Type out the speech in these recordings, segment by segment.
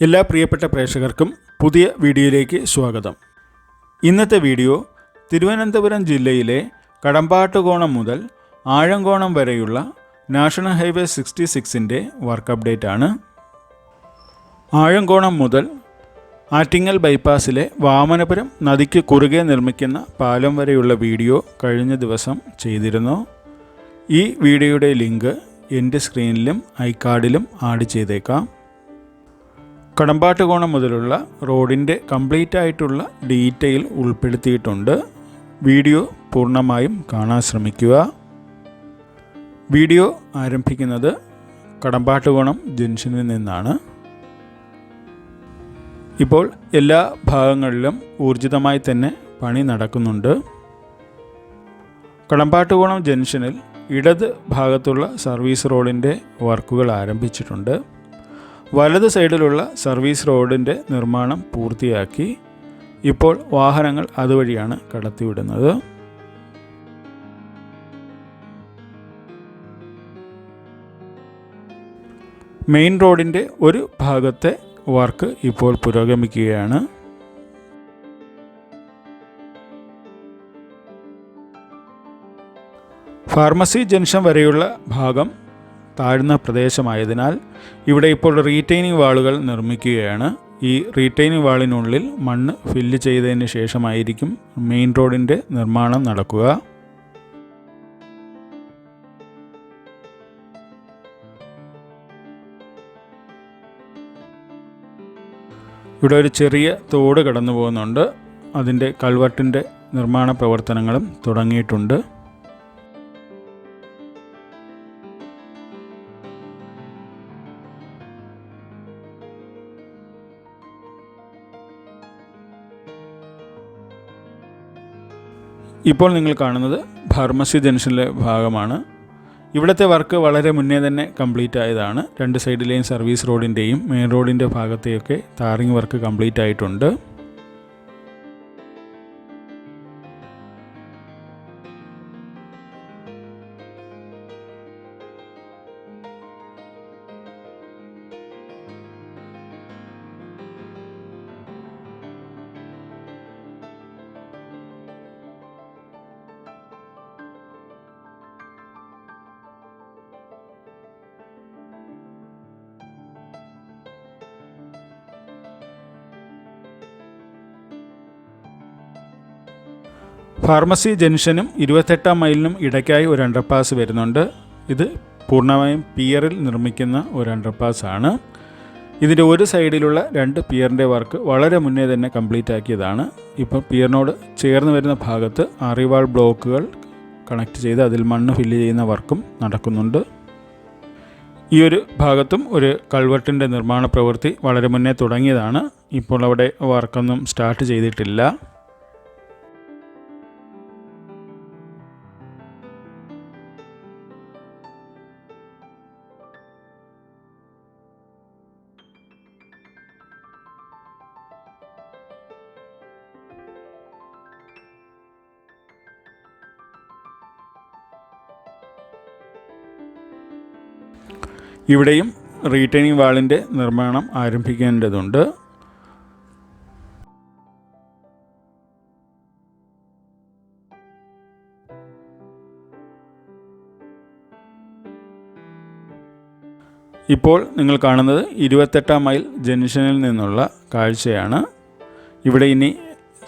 എല്ലാ പ്രിയപ്പെട്ട പ്രേക്ഷകർക്കും പുതിയ വീഡിയോയിലേക്ക് സ്വാഗതം. ഇന്നത്തെ വീഡിയോ തിരുവനന്തപുരം ജില്ലയിലെ കടമ്പാട്ടുകോണം മുതൽ ആഴംകോണം വരെയുള്ള നാഷണൽ ഹൈവേ 66-ൻ്റെ വർക്ക് അപ്ഡേറ്റ് ആണ്. ആഴംകോണം മുതൽ ആറ്റിങ്ങൽ ബൈപ്പാസിലെ വാമനപുരം നദിക്ക് കുറുകെ നിർമ്മിക്കുന്ന പാലം വരെയുള്ള വീഡിയോ കഴിഞ്ഞ ദിവസം ചെയ്തിരുന്നു. ഈ വീഡിയോയുടെ ലിങ്ക് എൻ്റെ സ്ക്രീനിലും ഐകാർഡിലും ആഡ് ചെയ്തേക്കാം. കടമ്പാട്ടുകോണം മുതലുള്ള റോഡിൻ്റെ കംപ്ലീറ്റ് ആയിട്ടുള്ള ഡീറ്റെയിൽ ഉൾപ്പെടുത്തിയിട്ടുണ്ട്. വീഡിയോ പൂർണ്ണമായും കാണാൻ ശ്രമിക്കുക. വീഡിയോ ആരംഭിക്കുന്നത് കടമ്പാട്ടുകോണം ജംഗ്ഷനിൽ നിന്നാണ്. ഇപ്പോൾ എല്ലാ ഭാഗങ്ങളിലും ഊർജിതമായി തന്നെ പണി നടക്കുന്നുണ്ട്. കടമ്പാട്ടുകോണം ജംഗ്ഷനിൽ ഇടത് ഭാഗത്തുള്ള സർവീസ് റോഡിൻ്റെ വർക്കുകൾ ആരംഭിച്ചിട്ടുണ്ട്. വലത് സൈഡിലുള്ള സർവീസ് റോഡിൻ്റെ നിർമ്മാണം പൂർത്തിയാക്കി. ഇപ്പോൾ വാഹനങ്ങൾ അതുവഴിയാണ് കടത്തിവിടുന്നത്. മെയിൻ റോഡിൻ്റെ ഒരു ഭാഗത്തെ വർക്ക് ഇപ്പോൾ പുരോഗമിക്കുകയാണ്. ഫാർമസി ജംഗ്ഷൻ വരെയുള്ള ഭാഗം താഴ്ന്ന പ്രദേശമായതിനാൽ ഇവിടെ ഇപ്പോൾ റീറ്റെയിനിങ് വാളുകൾ നിർമ്മിക്കുകയാണ്. ഈ റീറ്റെയിനിങ് വാളിനുള്ളിൽ മണ്ണ് ഫില്ല് ചെയ്തതിന് ശേഷമായിരിക്കും മെയിൻ റോഡിൻ്റെ നിർമ്മാണം നടക്കുക. ഇവിടെ ഒരു ചെറിയ തോട് കടന്നു പോകുന്നുണ്ട്. അതിൻ്റെ കൾവർട്ടിൻ്റെ നിർമ്മാണ പ്രവർത്തനങ്ങളും തുടങ്ങിയിട്ടുണ്ട്. ഇപ്പോൾ നിങ്ങൾ കാണുന്നത് ഫാർമസി ജംഗ്ഷനിലെ ഭാഗമാണ്. ഇവിടുത്തെ വർക്ക് വളരെ മുന്നേ തന്നെ കംപ്ലീറ്റ് ആയതാണ്. രണ്ട് സൈഡിലെയും സർവീസ് റോഡിൻ്റെയും മെയിൻ റോഡിൻ്റെ ഭാഗത്തെയൊക്കെ ടാറിംഗ് വർക്ക് കംപ്ലീറ്റ് ആയിട്ടുണ്ട്. ഫാർമസി ജംഗ്ഷനും 28-ാം മൈലിനും ഇടയ്ക്കായി ഒരു അണ്ടർപാസ് വരുന്നുണ്ട്. ഇത് പൂർണ്ണമായും പിയറിൽ നിർമ്മിക്കുന്ന ഒരു അണ്ടർപാസ് ആണ്. ഇതിൻ്റെ ഒരു സൈഡിലുള്ള രണ്ട് പിയറിൻ്റെ വർക്ക് വളരെ മുന്നേ തന്നെ കംപ്ലീറ്റ് ആക്കിയതാണ്. ഇപ്പോൾ പിയറിനോട് ചേർന്ന് വരുന്ന ഭാഗത്ത് അറിവാൾ ബ്ലോക്കുകൾ കണക്ട് ചെയ്ത് അതിൽ മണ്ണ് ഫില്ല് ചെയ്യുന്ന വർക്കും നടക്കുന്നുണ്ട്. ഈ ഒരു ഭാഗത്തും ഒരു കൾവർട്ടിൻ്റെ നിർമ്മാണ പ്രവൃത്തി വളരെ മുന്നേ തുടങ്ങിയതാണ്. ഇപ്പോൾ അവിടെ വർക്കൊന്നും സ്റ്റാർട്ട് ചെയ്തിട്ടില്ല. ഇവിടെയും റീറ്റെയിനിങ് വാളിൻ്റെ നിർമ്മാണം ആരംഭിക്കേണ്ടതുണ്ട്. ഇപ്പോൾ നിങ്ങൾ കാണുന്നത് 28-ാം മൈൽ ജംഗ്ഷനിൽ നിന്നുള്ള കാഴ്ചയാണ്. ഇവിടെ ഇനി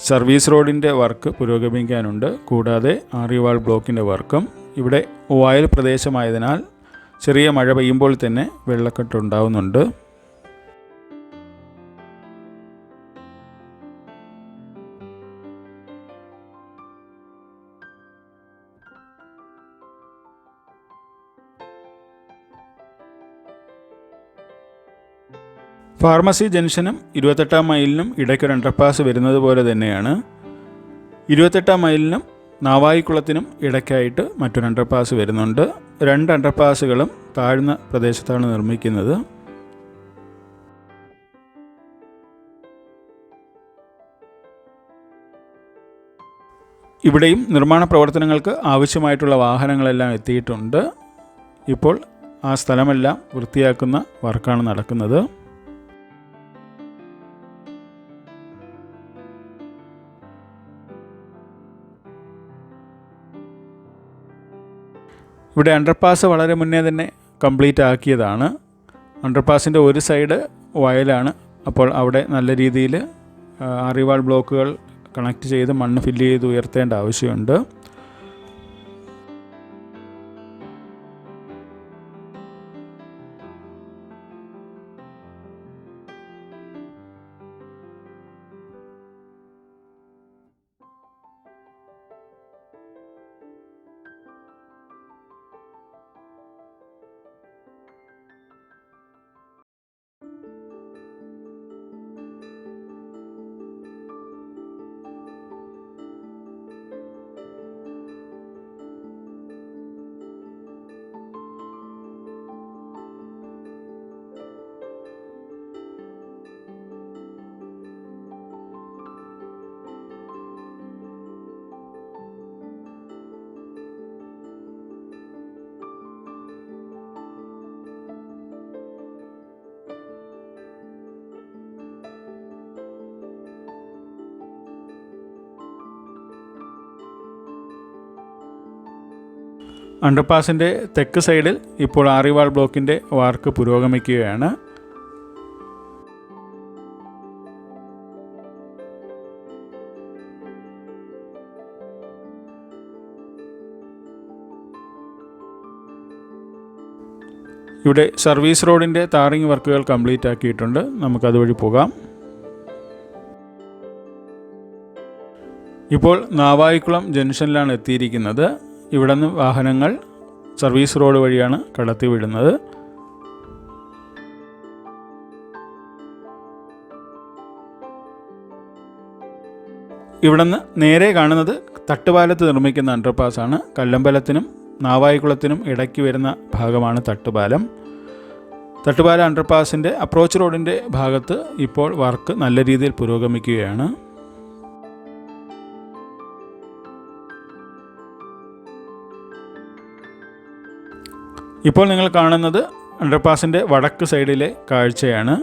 സർവീസ് റോഡിൻ്റെ വർക്ക് പുരോഗമിക്കാനുണ്ട്. കൂടാതെ അറിവാൾ ബ്ലോക്കിൻ്റെ വർക്കും. ഇവിടെ വയൽ പ്രദേശമായതിനാൽ ചെറിയ മഴ പെയ്യുമ്പോൾ തന്നെ വെള്ളക്കെട്ടുണ്ടാവുന്നുണ്ട്. ഫാർമസി ജംഗ്ഷനും 28-ാം മൈലിനും ഇടയ്ക്കൊരു അണ്ടർപാസ് വരുന്നത് പോലെ തന്നെയാണ്. 28-ാം മൈലിനും നാവായിക്കുളത്തിനും ഇടയ്ക്കായിട്ട് മറ്റൊരു അണ്ടർപാസ് വരുന്നുണ്ട്. രണ്ട് അണ്ടർപാസുകളും താഴ്ന്ന പ്രദേശത്താണ് നിർമ്മിക്കുന്നത്. ഇവിടെയും നിർമ്മാണ പ്രവർത്തനങ്ങൾക്ക് ആവശ്യമായിട്ടുള്ള വാഹനങ്ങളെല്ലാം എത്തിയിട്ടുണ്ട്. ഇപ്പോൾ ആ സ്ഥലമെല്ലാം വൃത്തിയാക്കുന്ന വർക്കാണ് നടക്കുന്നത്. ഇവിടെ അണ്ടർപാസ് വളരെ മുന്നേ തന്നെ കംപ്ലീറ്റ് ആക്കിയതാണ്. അണ്ടർപാസിൻ്റെ ഒരു സൈഡ് വയലാണ്. അപ്പോൾ അവിടെ നല്ല രീതിയിൽ ആറിവാൾ ബ്ലോക്കുകൾ കണക്ട് ചെയ്ത് മണ്ണ് ഫില്ല് ചെയ്ത് ഉയർത്തേണ്ട ആവശ്യമുണ്ട്. അണ്ടർപാസിൻ്റെ തെക്ക് സൈഡിൽ ഇപ്പോൾ ആറിവാൾ ബ്ലോക്കിൻ്റെ വർക്ക് പുരോഗമിക്കുകയാണ്. ഇവിടെ സർവീസ് റോഡിൻ്റെ ടാറിംഗ് വർക്കുകൾ കംപ്ലീറ്റ് ആക്കിയിട്ടുണ്ട്. നമുക്കതുവഴി പോകാം. ഇപ്പോൾ നാവായിക്കുളം ജംഗ്ഷനിലാണ് എത്തിയിരിക്കുന്നത്. ഇവിടെ നിന്ന് വാഹനങ്ങൾ സർവീസ് റോഡ് വഴിയാണ് കടത്തിവിടുന്നത്. ഇവിടെ നിന്ന് നേരെ കാണുന്നത് തട്ടുപാലത്ത് നിർമ്മിക്കുന്ന അണ്ടർപാസാണ്. കല്ലമ്പലത്തിനും നാവായിക്കുളത്തിനും ഇടയ്ക്ക് വരുന്ന ഭാഗമാണ് തട്ടുപാലം. തട്ടുപാല അണ്ടർപാസിൻ്റെ അപ്രോച്ച് റോഡിൻ്റെ ഭാഗത്ത് ഇപ്പോൾ വർക്ക് നല്ല രീതിയിൽ പുരോഗമിക്കുകയാണ്. ഇപ്പോൾ നിങ്ങൾ കാണുന്നത് അണ്ടർപാസിൻ്റെ വടക്ക് സൈഡിലെ കാഴ്ചയാണ്.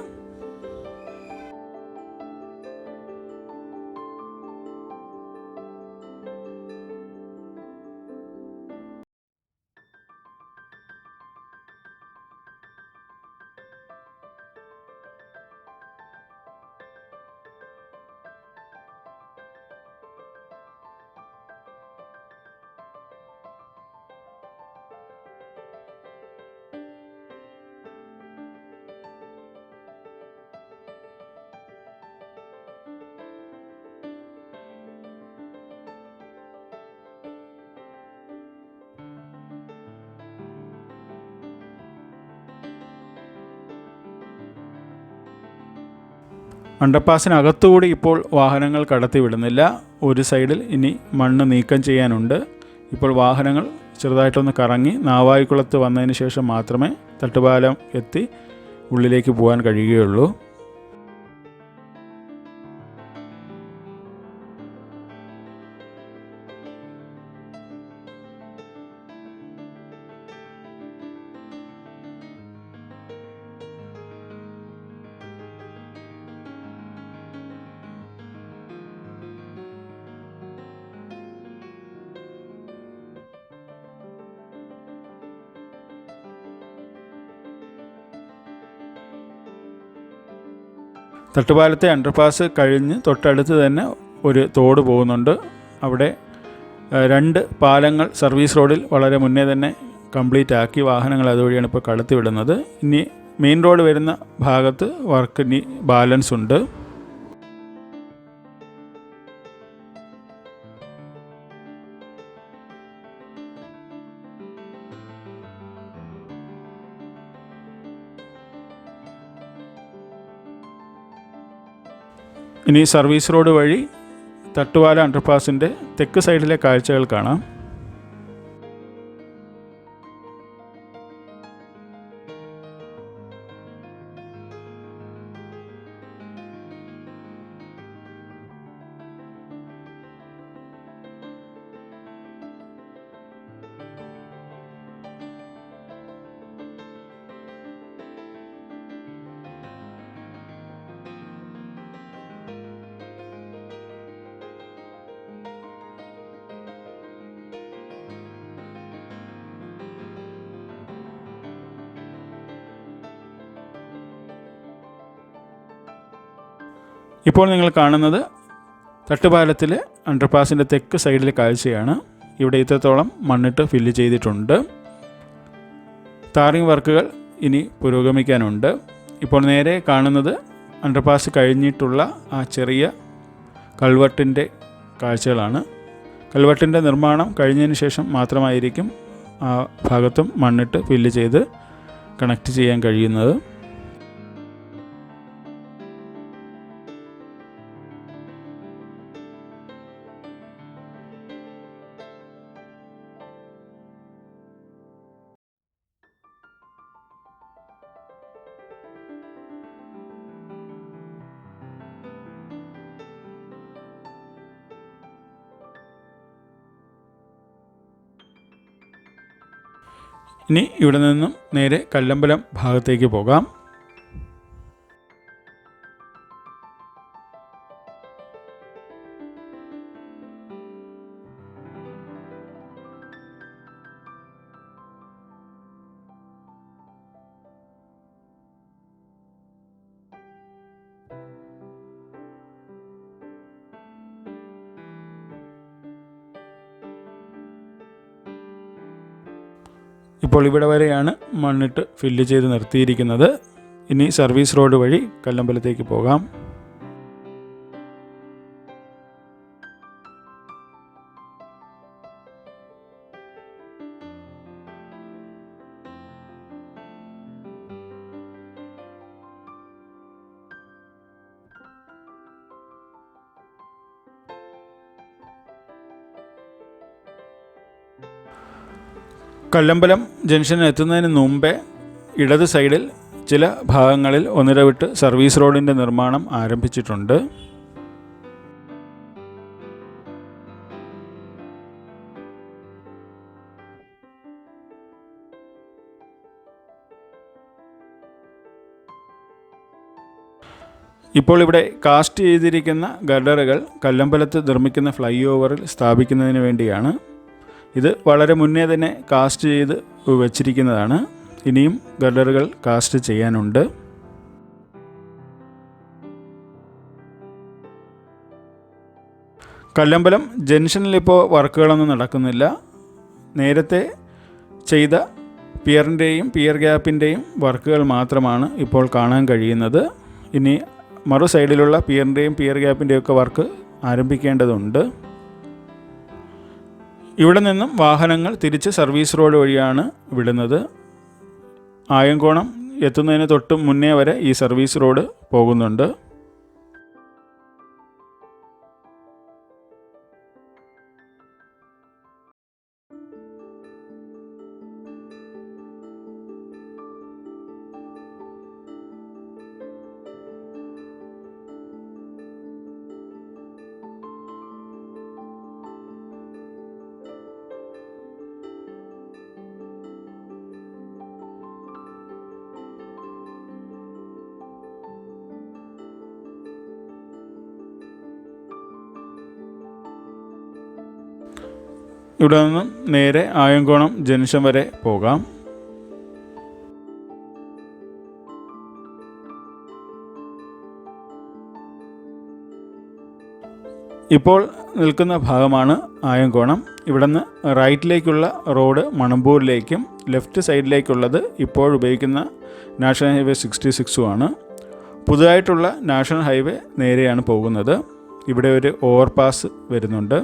അണ്ടർപാസിനകത്തുകൂടി ഇപ്പോൾ വാഹനങ്ങൾ കടത്തിവിടുന്നില്ല. ഒരു സൈഡിൽ ഇനി മണ്ണ് നീക്കം ചെയ്യാനുണ്ട്. ഇപ്പോൾ വാഹനങ്ങൾ ചെറുതായിട്ടൊന്ന് കറങ്ങി നാവായിക്കുളത്ത് വന്നതിന് ശേഷം മാത്രമേ തട്ടുപാലം എത്തി ഉള്ളിലേക്ക് പോകാൻ കഴിയുകയുള്ളൂ. തട്ടുപാലത്തെ അണ്ടർപാസ് കഴിഞ്ഞ് തൊട്ടടുത്ത് തന്നെ ഒരു തോട് പോകുന്നുണ്ട്. അവിടെ 2 പാലങ്ങൾ സർവീസ് റോഡിൽ വളരെ മുന്നേ തന്നെ കംപ്ലീറ്റ് ആക്കി വാഹനങ്ങൾ അതുവഴിയാണ് ഇപ്പോൾ കടത്തിവിടുന്നത്. ഇനി മെയിൻ റോഡ് വരുന്ന ഭാഗത്ത് വർക്ക് ഇനി ബാലൻസ് ഉണ്ട്. ഇനി സർവീസ് റോഡ് വഴി തട്ടുപാല അണ്ടർപാസിൻ്റെ തെക്ക് സൈഡിലെ കാഴ്ചകൾ കാണാം. ഇപ്പോൾ നിങ്ങൾ കാണുന്നത് തട്ടുപാലത്തിലെ അണ്ടർപാസിൻ്റെ തെക്ക് സൈഡിലെ കാഴ്ചയാണ്. ഇവിടെ ഇത്രത്തോളം മണ്ണിട്ട് ഫില്ല് ചെയ്തിട്ടുണ്ട്. ടാറിംഗ് വർക്കുകൾ ഇനി പുരോഗമിക്കാനുണ്ട്. ഇപ്പോൾ നേരെ കാണുന്നത് അണ്ടർപാസ് കഴിഞ്ഞിട്ടുള്ള ആ ചെറിയ കൾവട്ടിൻ്റെ കാഴ്ചകളാണ്. കൾവട്ടിൻ്റെ നിർമ്മാണം കഴിഞ്ഞതിന് ശേഷം മാത്രമായിരിക്കും ആ ഭാഗത്തും മണ്ണിട്ട് ഫില്ല് ചെയ്ത് കണക്ട് ചെയ്യാൻ കഴിയുന്നത്. ഇനി ഇവിടെ നിന്നും നേരെ കല്ലമ്പലം ഭാഗത്തേക്ക് പോകാം. ഇപ്പോൾ ഇവിടെ വരെയാണ് മണ്ണിട്ട് ഫില്ല് ചെയ്ത് നിർത്തിയിരിക്കുന്നത്. ഇനി സർവീസ് റോഡ് വഴി കല്ലമ്പലത്തേക്ക് പോകാം. കല്ലമ്പലം ജംഗ്ഷനിൽ എത്തുന്നതിന് മുമ്പേ ഇടത് സൈഡിൽ ചില ഭാഗങ്ങളിൽ ഒന്നിടവിട്ട് സർവീസ് റോഡിൻ്റെ നിർമ്മാണം ആരംഭിച്ചിട്ടുണ്ട്. ഇപ്പോൾ ഇവിടെ കാസ്റ്റ് ചെയ്തിരിക്കുന്ന ഗർഡറുകൾ കല്ലമ്പലത്ത് നിർമ്മിക്കുന്ന ഫ്ലൈ ഓവറിൽ സ്ഥാപിക്കുന്നതിന് വേണ്ടിയാണ്. ഇത് വളരെ മുന്നേ തന്നെ കാസ്റ്റ് ചെയ്ത് വച്ചിരിക്കുന്നതാണ്. ഇനിയും ഗർഡറുകൾ കാസ്റ്റ് ചെയ്യാനുണ്ട്. കല്ലമ്പലം ജംഗ്ഷനിലിപ്പോൾ വർക്കുകളൊന്നും നടക്കുന്നില്ല. നേരത്തെ ചെയ്ത പിയറിൻ്റെയും പിയർ ഗ്യാപ്പിൻ്റെയും വർക്കുകൾ മാത്രമാണ് ഇപ്പോൾ കാണാൻ കഴിയുന്നത്. ഇനി മറു സൈഡിലുള്ള പിയറിൻ്റെയും പിയർ ഗ്യാപ്പിൻ്റെയും ഒക്കെ വർക്ക് ആരംഭിക്കേണ്ടതുണ്ട്. ഇവിടെ നിന്നും വാഹനങ്ങൾ തിരിച്ച് സർവീസ് റോഡ് വഴിയാണ് വിടുന്നത്. ആയങ്കോണം എത്തുന്നതിന് തൊട്ട് മുന്നേ വരെ ഈ സർവീസ് റോഡ് പോകുന്നുണ്ട്. ഇവിടെ നിന്നും നേരെ ആയങ്കോണം ജംഗ്ഷൻ വരെ പോകാം. ഇപ്പോൾ നിൽക്കുന്ന ഭാഗമാണ് ആയങ്കോണം. ഇവിടെ നിന്ന് റൈറ്റിലേക്കുള്ള റോഡ് മണമ്പൂരിലേക്കും ലെഫ്റ്റ് സൈഡിലേക്കുള്ളത് ഇപ്പോഴുപയോഗിക്കുന്ന നാഷണൽ ഹൈവേ 66 പുതുതായിട്ടുള്ള നാഷണൽ ഹൈവേ നേരെയാണ് പോകുന്നത്. ഇവിടെ ഒരു ഓവർപാസ് വരുന്നുണ്ട്.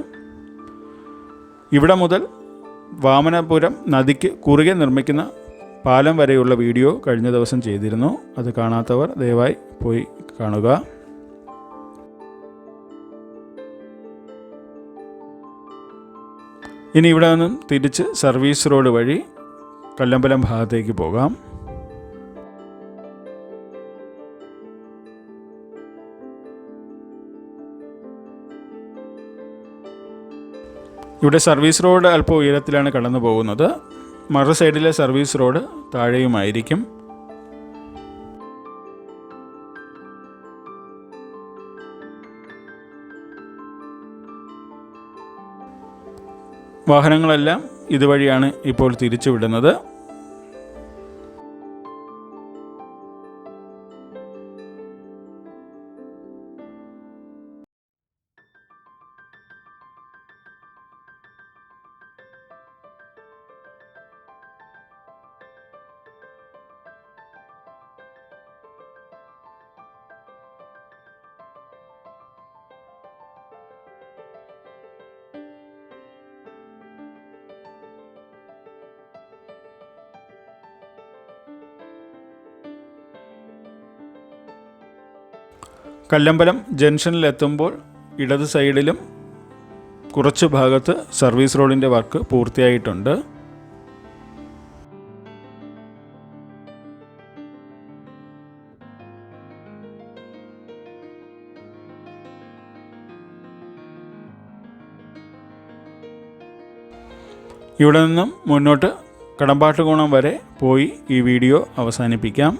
ഇവിടെ മുതൽ വാമനപുരം നദിക്ക് കുറുകെ നിർമ്മിക്കുന്ന പാലം വരെയുള്ള വീഡിയോ കഴിഞ്ഞ ദിവസം ചെയ്തിരുന്നു. അത് കാണാത്തവർ ദയവായി പോയി കാണുക. ഇനി ഇവിടെ നിന്നും തിരിച്ച് സർവീസ് റോഡ് വഴി കല്ലമ്പലം ഭാഗത്തേക്ക് പോകാം. ഇവിടെ സർവീസ് റോഡ് അല്പം ഉയരത്തിലാണ് കടന്നു പോകുന്നത്. മറു സൈഡിലെ സർവീസ് റോഡ് താഴെയുമായിരിക്കും. വാഹനങ്ങളെല്ലാം ഇതുവഴിയാണ് ഇപ്പോൾ തിരിച്ചു വിടുന്നത്. കല്ലമ്പലം ജംഗ്ഷനിലെത്തുമ്പോൾ ഇടത് സൈഡിലും കുറച്ച് ഭാഗത്ത് സർവീസ് റോഡിൻ്റെ വർക്ക് പൂർത്തിയായിട്ടുണ്ട്. ഇവിടെ നിന്നും മുന്നോട്ട് കടമ്പാട്ടുകോണം വരെ പോയി ഈ വീഡിയോ അവസാനിപ്പിക്കാം.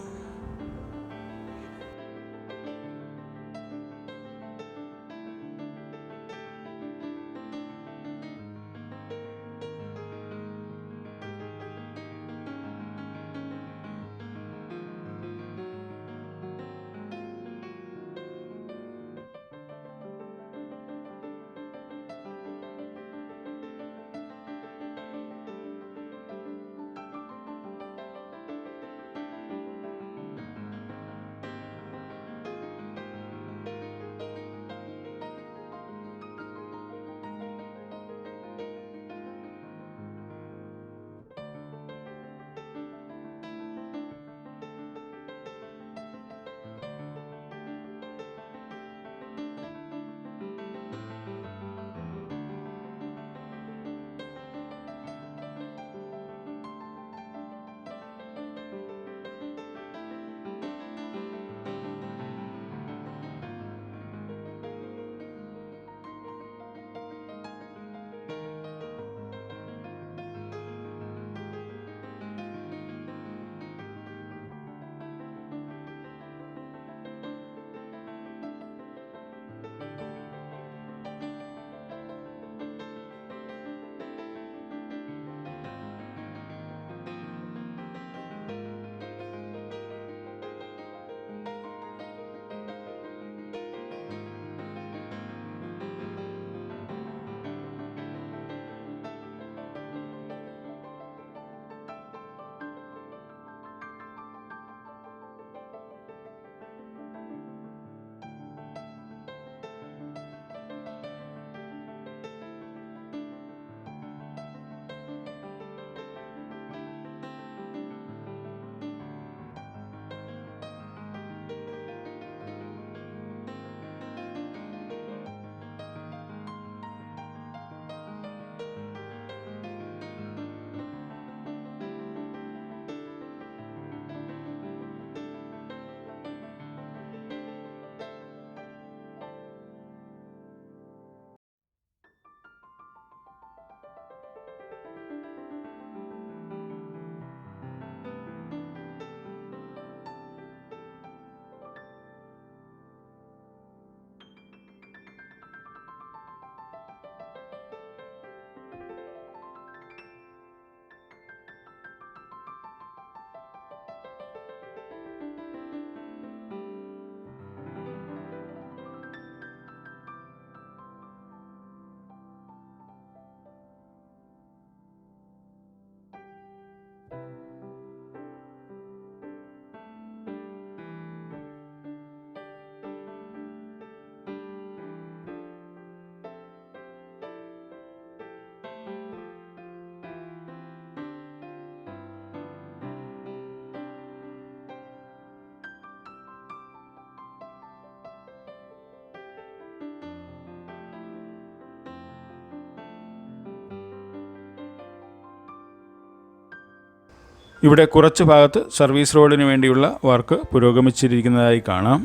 ഇവിടെ കുറച്ച് ഭാഗത്ത് സർവീസ് റോഡിന് വേണ്ടിയുള്ള വർക്ക് പുരോഗമിച്ചിരിക്കുന്നതായി കാണാം.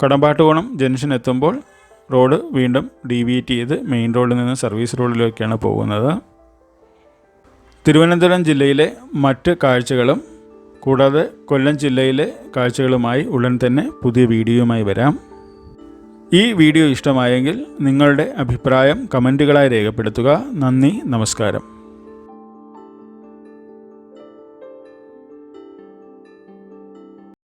കടമ്പാട്ടുകോണം ജംഗ്ഷൻ എത്തുമ്പോൾ റോഡ് വീണ്ടും ഡീവിയേറ്റ് ചെയ്ത് മെയിൻ റോഡിൽ നിന്ന് സർവീസ് റോഡിലേക്കാണ് പോകുന്നത്. തിരുവനന്തപുരം ജില്ലയിലെ മറ്റ് കാഴ്ചകളും കൂടാതെ കൊല്ലം ജില്ലയിലെ കാഴ്ചകളുമായി ഉടൻ തന്നെ പുതിയ വീഡിയോയുമായി വരാം. ഈ വീഡിയോ ഇഷ്ടമായെങ്കിൽ നിങ്ങളുടെ അഭിപ്രായം കമൻറ്റുകളായി രേഖപ്പെടുത്തുക. നന്ദി, നമസ്കാരം.